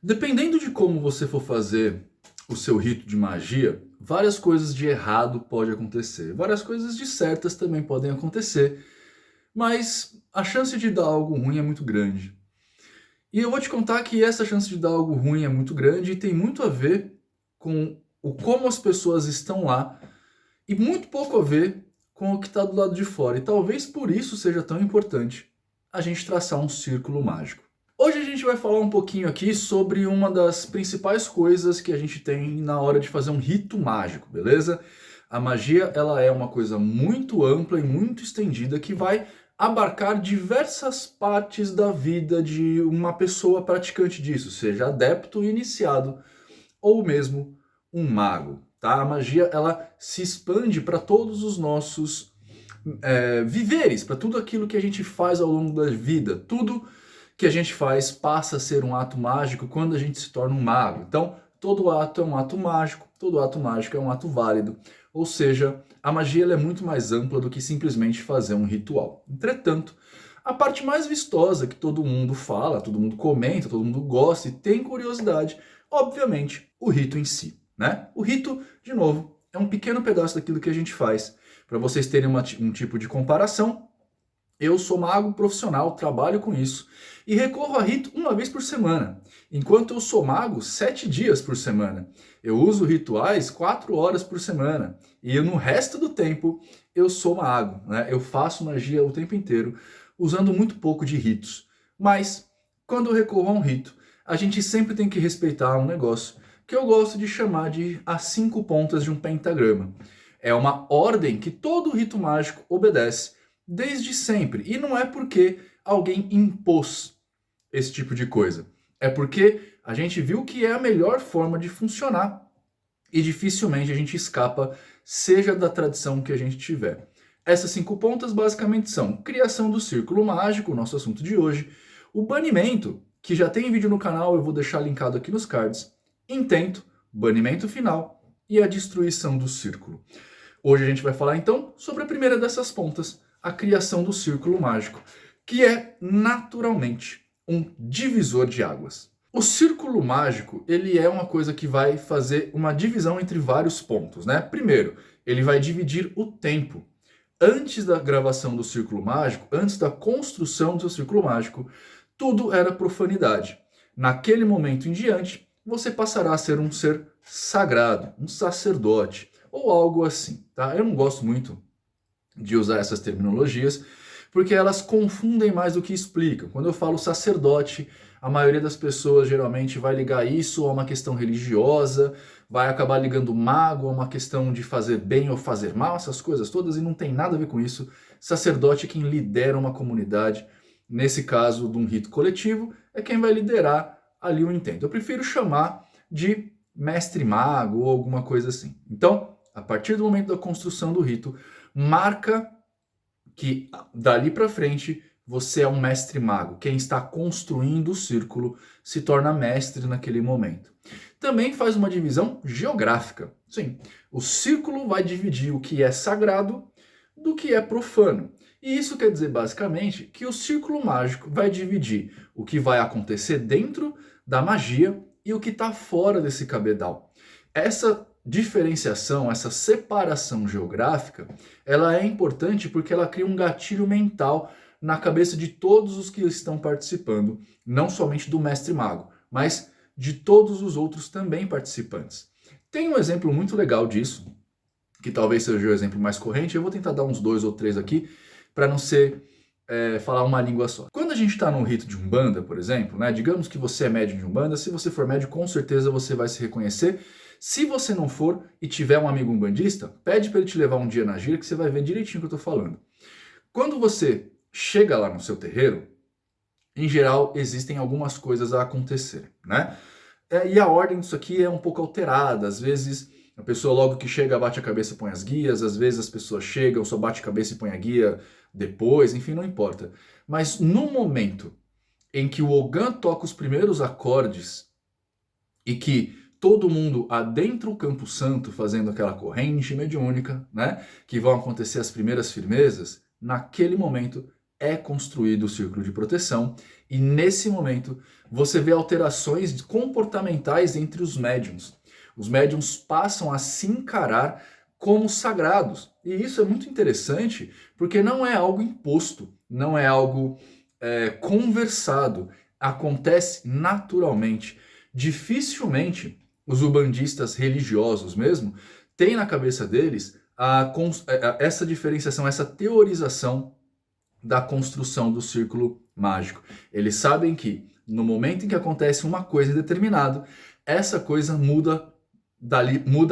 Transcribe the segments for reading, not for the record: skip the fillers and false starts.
Dependendo de como você for fazer o seu rito de magia, várias coisas de errado podem acontecer, várias coisas de certas também podem acontecer, mas a chance de dar algo ruim é muito grande. E eu vou te contar que essa chance de dar algo ruim é muito grande e tem muito a ver com o como as pessoas estão lá e muito pouco a ver com o que está do lado de fora. E talvez por isso seja tão importante a gente traçar um círculo mágico. Hoje a gente vai falar um pouquinho aqui sobre uma das principais coisas que a gente tem na hora de fazer um rito mágico, beleza? A magia, ela é uma coisa muito ampla e muito estendida que vai abarcar diversas partes da vida de uma pessoa praticante disso, seja adepto, iniciado ou mesmo um mago, tá? A magia, ela se expande para todos os nossos viveres, para tudo aquilo que a gente faz ao longo da vida, tudo que a gente faz passa a ser um ato mágico quando a gente se torna um mago. Então, todo ato é um ato mágico, todo ato mágico é um ato válido. Ou seja, a magia ela é muito mais ampla do que simplesmente fazer um ritual. Entretanto, a parte mais vistosa que todo mundo fala, todo mundo comenta, todo mundo gosta e tem curiosidade, obviamente, o rito em si, né? O rito, de novo, é um pequeno pedaço daquilo que a gente faz. Para vocês terem um tipo de comparação, eu sou mago profissional, trabalho com isso e recorro a rito uma vez por semana, enquanto eu sou mago 7 dias por semana. Eu uso rituais 4 horas por semana e no resto do tempo eu sou mago, né? Eu faço magia o tempo inteiro, usando muito pouco de ritos. Mas quando eu recorro a um rito, a gente sempre tem que respeitar um negócio que eu gosto de chamar de as 5 pontas de um pentagrama. É uma ordem que todo rito mágico obedece desde sempre. E não é porque alguém impôs esse tipo de coisa. É porque a gente viu que é a melhor forma de funcionar e dificilmente a gente escapa, seja da tradição que a gente tiver. Essas 5 pontas basicamente são criação do círculo mágico, o nosso assunto de hoje, o banimento, que já tem vídeo no canal, eu vou deixar linkado aqui nos cards, intento, banimento final e a destruição do círculo. Hoje a gente vai falar então sobre a primeira dessas pontas, a criação do círculo mágico, que é naturalmente um divisor de águas. O círculo mágico, ele é uma coisa que vai fazer uma divisão entre vários pontos, né? Primeiro, ele vai dividir o tempo. Antes da gravação do círculo mágico, antes da construção do seu círculo mágico, tudo era profanidade. Naquele momento em diante, você passará a ser um ser sagrado, um sacerdote, ou algo assim, tá? Eu não gosto muito de usar essas terminologias, porque elas confundem mais do que explicam. Quando eu falo sacerdote, a maioria das pessoas geralmente vai ligar isso a uma questão religiosa, vai acabar ligando mago a uma questão de fazer bem ou fazer mal, essas coisas todas, e não tem nada a ver com isso. Sacerdote é quem lidera uma comunidade, nesse caso de um rito coletivo, é quem vai liderar ali o intento. Eu prefiro chamar de mestre mago ou alguma coisa assim. Então, a partir do momento da construção do rito, marca que dali para frente você é um mestre mago. Quem está construindo o círculo se torna mestre naquele momento. Também faz uma divisão geográfica. Sim, o círculo vai dividir o que é sagrado do que é profano. E isso quer dizer basicamente que o círculo mágico vai dividir o que vai acontecer dentro da magia e o que está fora desse cabedal. Essa diferenciação, essa separação geográfica, ela é importante porque ela cria um gatilho mental na cabeça de todos os que estão participando, não somente do mestre mago, mas de todos os outros também participantes. Tem um exemplo muito legal disso, que talvez seja o exemplo mais corrente, eu vou tentar dar uns 2 ou 3 aqui, para não ser falar uma língua só. Quando a gente está num rito de Umbanda, por exemplo, né, digamos que você é médium de Umbanda, se você for médium, com certeza você vai se reconhecer. Se você não for e tiver um amigo umbandista, pede para ele te levar um dia na gira que você vai ver direitinho o que eu estou falando. Quando você chega lá no seu terreiro, em geral existem algumas coisas a acontecer, né? E a ordem disso aqui é um pouco alterada. Às vezes a pessoa logo que chega bate a cabeça e põe as guias, às vezes as pessoas chegam, só bate a cabeça e põe a guia depois, enfim, não importa. Mas no momento em que o Ogã toca os primeiros acordes e que todo mundo adentra o Campo Santo fazendo aquela corrente mediúnica, né, que vão acontecer as primeiras firmezas, naquele momento é construído o círculo de proteção e nesse momento você vê alterações comportamentais entre os médiums. Os médiums passam a se encarar como sagrados. E isso é muito interessante porque não é algo imposto, não é algo conversado, acontece naturalmente. Dificilmente os ubandistas religiosos mesmo têm na cabeça deles essa diferenciação, essa teorização da construção do círculo mágico. Eles sabem que no momento em que acontece uma coisa determinada, essa coisa muda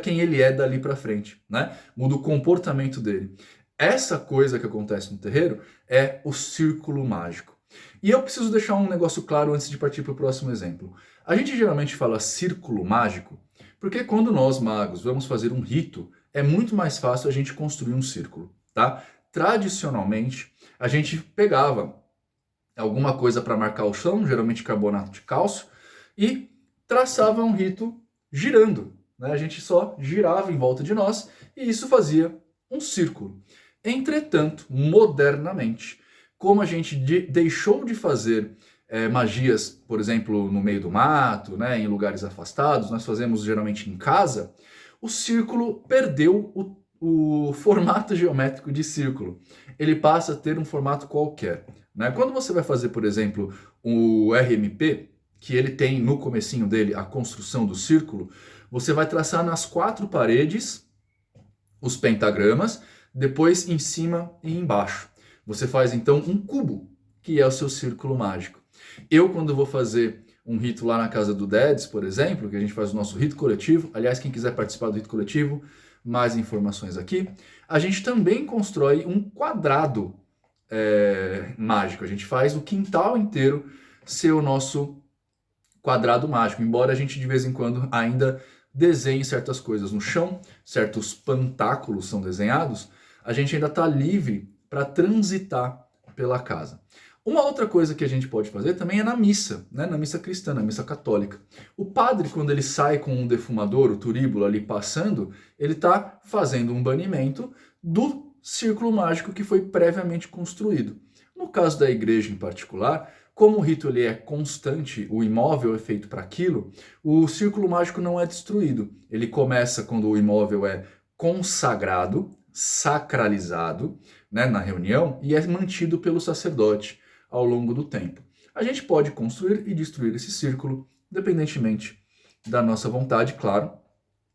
quem ele é dali para frente, né? Muda o comportamento dele. Essa coisa que acontece no terreiro é o círculo mágico. E eu preciso deixar um negócio claro antes de partir para o próximo exemplo. A gente geralmente fala círculo mágico porque quando nós magos vamos fazer um rito, é muito mais fácil a gente construir um círculo, tá? Tradicionalmente, a gente pegava alguma coisa para marcar o chão, geralmente carbonato de cálcio, e traçava um rito girando, né? A gente só girava em volta de nós e isso fazia um círculo. Entretanto, modernamente, como a gente deixou de fazer magias, por exemplo, no meio do mato, né, em lugares afastados, nós fazemos geralmente em casa, o círculo perdeu o formato geométrico de círculo. Ele passa a ter um formato qualquer, né? Quando você vai fazer, por exemplo, o RMP, que ele tem no comecinho dele a construção do círculo, você vai traçar nas 4 paredes os pentagramas, depois em cima e embaixo. Você faz então um cubo, que é o seu círculo mágico. Eu, quando vou fazer um rito lá na casa do Dedes, por exemplo, que a gente faz o nosso rito coletivo, aliás, quem quiser participar do rito coletivo, mais informações aqui, a gente também constrói um quadrado mágico. A gente faz o quintal inteiro ser o nosso quadrado mágico, embora a gente de vez em quando ainda desenhe certas coisas no chão, certos pantáculos são desenhados, a gente ainda está livre para transitar pela casa. Uma outra coisa que a gente pode fazer também é na missa, né? Na missa cristã, na missa católica. O padre, quando ele sai com um defumador, o turíbulo ali passando, ele está fazendo um banimento do círculo mágico que foi previamente construído. No caso da igreja em particular, como o rito ele é constante, o imóvel é feito para aquilo, o círculo mágico não é destruído. Ele começa quando o imóvel é consagrado, sacralizado, né, na reunião, e é mantido pelo sacerdote ao longo do tempo. A gente pode construir e destruir esse círculo, independentemente da nossa vontade, claro.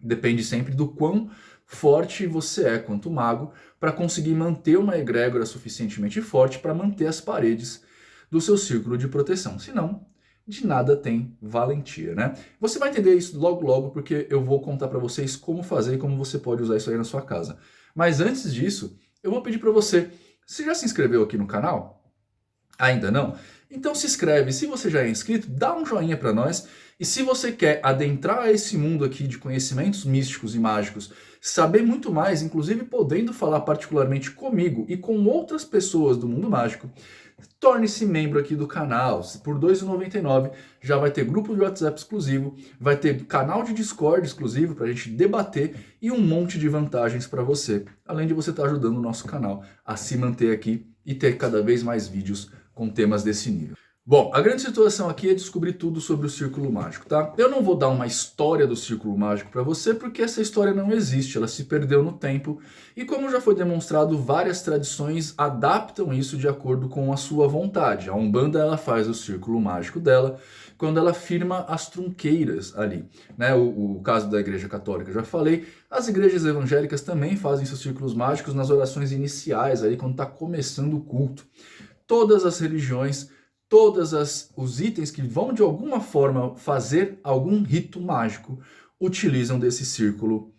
Depende sempre do quão forte você é quanto mago para conseguir manter uma egrégora suficientemente forte para manter as paredes do seu círculo de proteção. Senão, de nada tem valentia, né? Você vai entender isso logo logo, porque eu vou contar para vocês como fazer e como você pode usar isso aí na sua casa. Mas antes disso, eu vou pedir para você já se inscreveu aqui no canal? Ainda não? Então se inscreve. Se você já é inscrito, dá um joinha para nós. E se você quer adentrar esse mundo aqui de conhecimentos místicos e mágicos, saber muito mais, inclusive podendo falar particularmente comigo e com outras pessoas do mundo mágico, torne-se membro aqui do canal. Por R$ 2,99 já vai ter grupo de WhatsApp exclusivo, vai ter canal de Discord exclusivo para a gente debater e um monte de vantagens para você. Além de você estar ajudando o nosso canal a se manter aqui e ter cada vez mais vídeos com temas desse nível. Bom, a grande situação aqui é descobrir tudo sobre o círculo mágico, tá? Eu não vou dar uma história do círculo mágico para você, porque essa história não existe, ela se perdeu no tempo. E como já foi demonstrado, várias tradições adaptam isso de acordo com a sua vontade. A Umbanda, ela faz o círculo mágico dela quando ela firma as trunqueiras ali, né? O caso da Igreja Católica, já falei. As igrejas evangélicas também fazem seus círculos mágicos nas orações iniciais, ali quando está começando o culto. Todas as religiões, todos os itens que vão de alguma forma fazer algum rito mágico utilizam desse círculo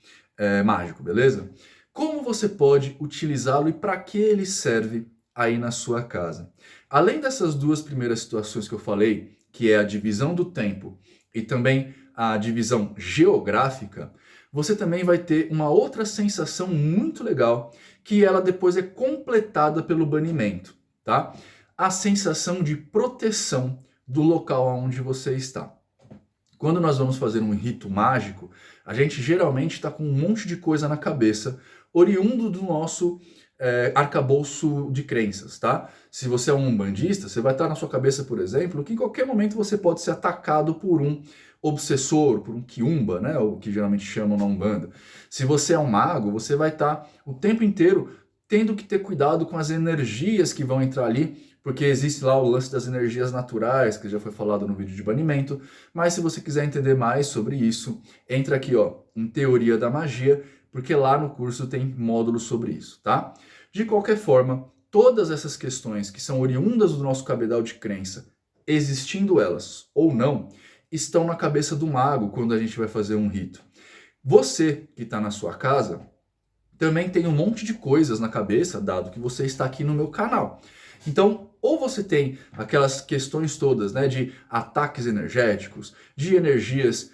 mágico, beleza? Como você pode utilizá-lo e para que ele serve aí na sua casa? Além dessas duas primeiras situações que eu falei, que é a divisão do tempo e também a divisão geográfica, você também vai ter uma outra sensação muito legal, que ela depois é completada pelo banimento. Tá? A sensação de proteção do local onde você está. Quando nós vamos fazer um rito mágico, a gente geralmente está com um monte de coisa na cabeça, oriundo do nosso arcabouço de crenças, tá? Se você é um umbandista, você vai estar na sua cabeça, por exemplo, que em qualquer momento você pode ser atacado por um obsessor, por um quiumba, né? O que geralmente chamam na Umbanda. Se você é um mago, você vai estar o tempo inteiro tendo que ter cuidado com as energias que vão entrar ali, porque existe lá o lance das energias naturais, que já foi falado no vídeo de banimento, mas se você quiser entender mais sobre isso, entra aqui, ó, em Teoria da Magia, porque lá no curso tem módulos sobre isso, tá? De qualquer forma, todas essas questões que são oriundas do nosso cabedal de crença, existindo elas ou não, estão na cabeça do mago quando a gente vai fazer um rito. Você que está na sua casa também tem um monte de coisas na cabeça, dado que você está aqui no meu canal. Então, ou você tem aquelas questões todas, né, de ataques energéticos, de energias,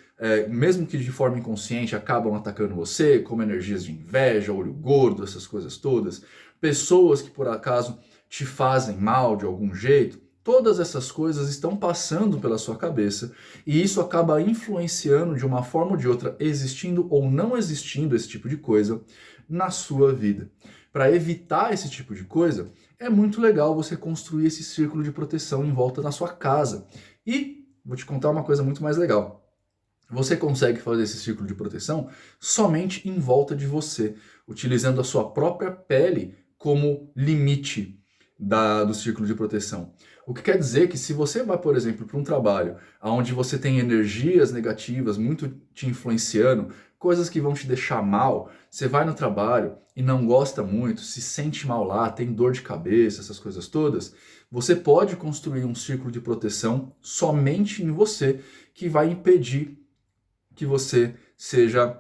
mesmo que de forma inconsciente, acabam atacando você, como energias de inveja, olho gordo, essas coisas todas, pessoas que por acaso te fazem mal de algum jeito, todas essas coisas estão passando pela sua cabeça e isso acaba influenciando de uma forma ou de outra, existindo ou não existindo esse tipo de coisa na sua vida. Para evitar esse tipo de coisa, é muito legal você construir esse círculo de proteção em volta da sua casa. E vou te contar uma coisa muito mais legal. Você consegue fazer esse círculo de proteção somente em volta de você, utilizando a sua própria pele como limite do círculo de proteção. O que quer dizer que se você vai, por exemplo, para um trabalho onde você tem energias negativas muito te influenciando, coisas que vão te deixar mal, você vai no trabalho e não gosta muito, se sente mal lá, tem dor de cabeça, essas coisas todas, você pode construir um círculo de proteção somente em você, que vai impedir que você seja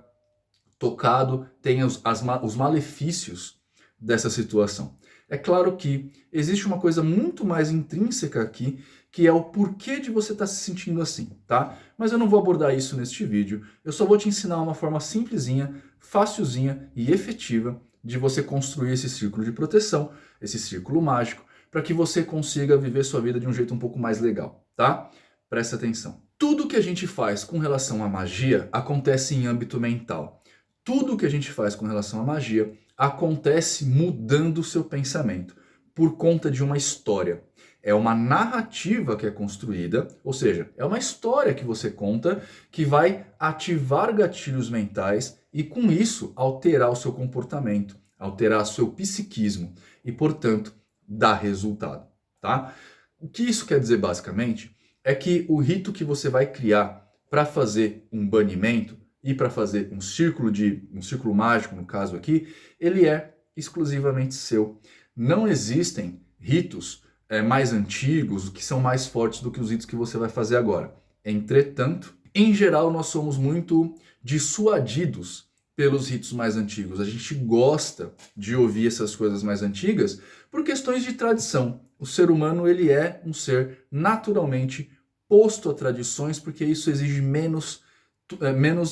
tocado, tenha os malefícios dessa situação. É claro que existe uma coisa muito mais intrínseca aqui, que é o porquê de você estar se sentindo assim, tá? Mas eu não vou abordar isso neste vídeo, eu só vou te ensinar uma forma simplesinha, facilzinha e efetiva de você construir esse círculo de proteção, esse círculo mágico, para que você consiga viver sua vida de um jeito um pouco mais legal, tá? Presta atenção. Tudo que a gente faz com relação à magia acontece em âmbito mental. Tudo que a gente faz com relação à magia acontece mudando o seu pensamento por conta de uma história. É uma narrativa que é construída, ou seja, é uma história que você conta que vai ativar gatilhos mentais e com isso alterar o seu comportamento, alterar o seu psiquismo e, portanto, dar resultado, tá? O que isso quer dizer basicamente é que o rito que você vai criar para fazer um banimento e para fazer um círculo mágico, no caso aqui, ele é exclusivamente seu. Não existem ritos mais antigos que são mais fortes do que os ritos que você vai fazer agora. Entretanto, em geral, nós somos muito dissuadidos pelos ritos mais antigos. A gente gosta de ouvir essas coisas mais antigas por questões de tradição. O ser humano ele é um ser naturalmente posto a tradições porque isso exige menos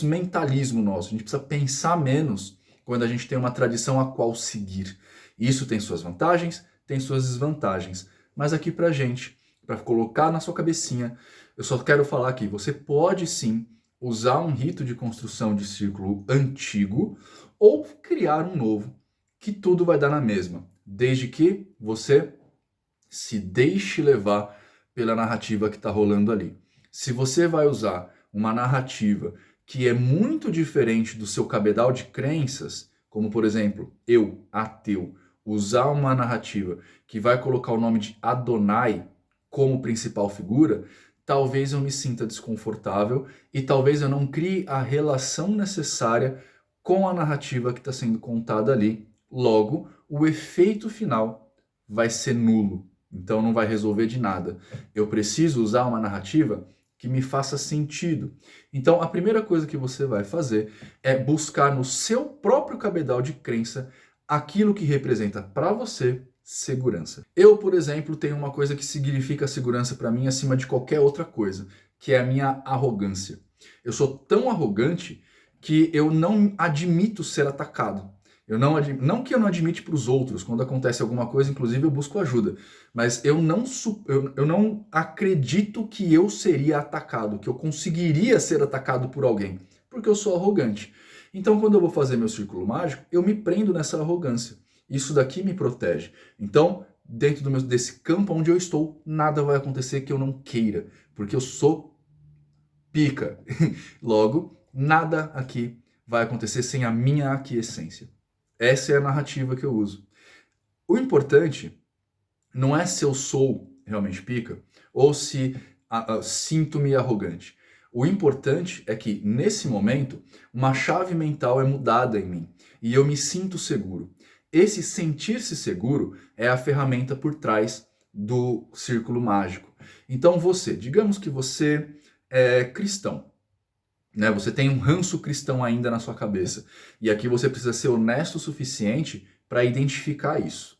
mentalismo nosso. A gente precisa pensar menos quando a gente tem uma tradição a qual seguir. Isso tem suas vantagens, tem suas desvantagens. Mas aqui pra gente, para colocar na sua cabecinha, eu só quero falar que você pode sim usar um rito de construção de círculo antigo ou criar um novo, que tudo vai dar na mesma, desde que você se deixe levar pela narrativa que está rolando ali. Se você vai usar uma narrativa que é muito diferente do seu cabedal de crenças, como por exemplo, eu, ateu, usar uma narrativa que vai colocar o nome de Adonai como principal figura, talvez eu me sinta desconfortável e talvez eu não crie a relação necessária com a narrativa que está sendo contada ali. Logo, o efeito final vai ser nulo, então não vai resolver de nada. Eu preciso usar uma narrativa que me faça sentido. Então, a primeira coisa que você vai fazer é buscar no seu próprio cabedal de crença aquilo que representa para você segurança. Eu, por exemplo, tenho uma coisa que significa segurança para mim acima de qualquer outra coisa, que é a minha arrogância. Eu sou tão arrogante que eu não admito ser atacado. Não que eu não admite para os outros, quando acontece alguma coisa, inclusive eu busco ajuda, mas eu não acredito que eu seria atacado, que eu conseguiria ser atacado por alguém, porque eu sou arrogante. Então, quando eu vou fazer meu círculo mágico, eu me prendo nessa arrogância. Isso daqui me protege. Então, dentro desse campo onde eu estou, nada vai acontecer que eu não queira, porque eu sou pica. Logo, nada aqui vai acontecer sem a minha aquiescência. Essa é a narrativa que eu uso. O importante não é se eu sou realmente pica ou se sinto-me arrogante. O importante é que, nesse momento, uma chave mental é mudada em mim e eu me sinto seguro. Esse sentir-se seguro é a ferramenta por trás do círculo mágico. Então digamos que você é cristão, né? Você tem um ranço cristão ainda na sua cabeça. E aqui você precisa ser honesto o suficiente para identificar isso,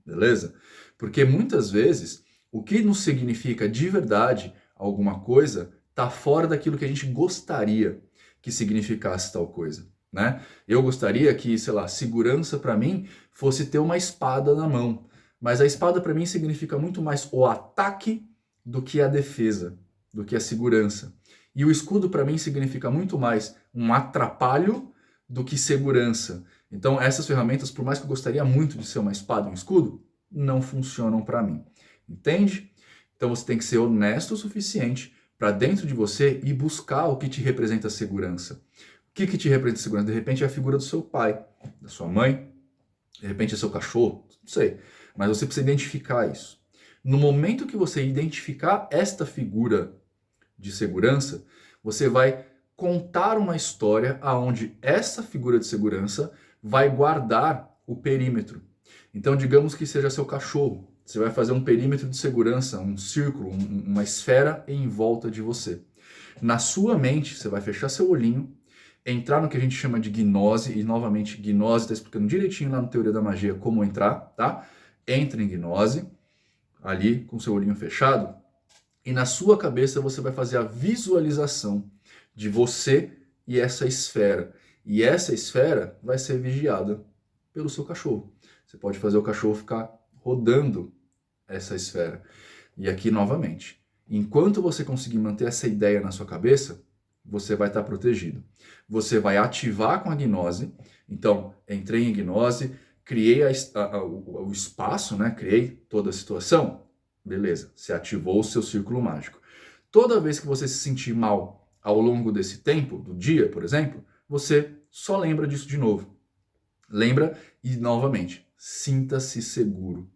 beleza? Porque muitas vezes o que nos significa de verdade alguma coisa está fora daquilo que a gente gostaria que significasse tal coisa, né? Eu gostaria que, sei lá, segurança para mim fosse ter uma espada na mão, mas a espada para mim significa muito mais o ataque do que a defesa, do que a segurança. E o escudo para mim significa muito mais um atrapalho do que segurança. Então essas ferramentas, por mais que eu gostaria muito de ser uma espada e um escudo, não funcionam para mim. Entende? Então você tem que ser honesto o suficiente para dentro de você ir buscar o que te representa segurança. O que te representa segurança? De repente é a figura do seu pai, da sua mãe, de repente é seu cachorro, não sei. Mas você precisa identificar isso. No momento que você identificar esta figura de segurança, você vai contar uma história aonde essa figura de segurança vai guardar o perímetro. Então, digamos que seja seu cachorro. Você vai fazer um perímetro de segurança, um círculo, uma esfera em volta de você. Na sua mente, você vai fechar seu olhinho, entrar no que a gente chama de gnose, e novamente, gnose está explicando direitinho lá no Teoria da Magia como entrar, tá? Entra em gnose, ali com seu olhinho fechado, e na sua cabeça você vai fazer a visualização de você e essa esfera. E essa esfera vai ser vigiada pelo seu cachorro. Você pode fazer o cachorro ficar rodando essa esfera. E aqui novamente, enquanto você conseguir manter essa ideia na sua cabeça, você vai estar protegido. Você vai ativar com a gnose. Então, entrei em gnose, criei o espaço, né? Criei toda a situação. Beleza, você ativou o seu círculo mágico. Toda vez que você se sentir mal ao longo desse tempo, do dia, por exemplo, você só lembra disso de novo. Lembra e, novamente, sinta-se seguro.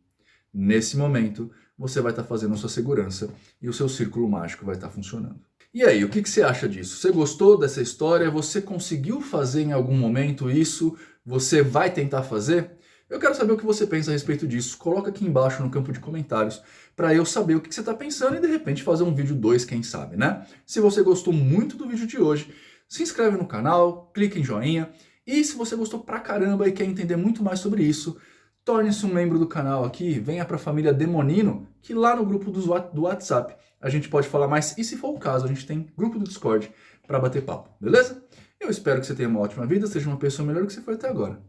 Nesse momento, você vai estar fazendo a sua segurança e o seu círculo mágico vai estar funcionando. E aí, o que você acha disso? Você gostou dessa história? Você conseguiu fazer em algum momento isso? Você vai tentar fazer? Eu quero saber o que você pensa a respeito disso. Coloca aqui embaixo no campo de comentários para eu saber o que você está pensando e de repente fazer um vídeo 2, quem sabe, né? Se você gostou muito do vídeo de hoje, se inscreve no canal, clica em joinha. E se você gostou pra caramba e quer entender muito mais sobre isso, torne-se um membro do canal aqui, venha para a família Demonino, que lá no grupo do WhatsApp a gente pode falar mais. E se for o caso, a gente tem grupo do Discord para bater papo, beleza? Eu espero que você tenha uma ótima vida, seja uma pessoa melhor do que você foi até agora.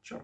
Tchau.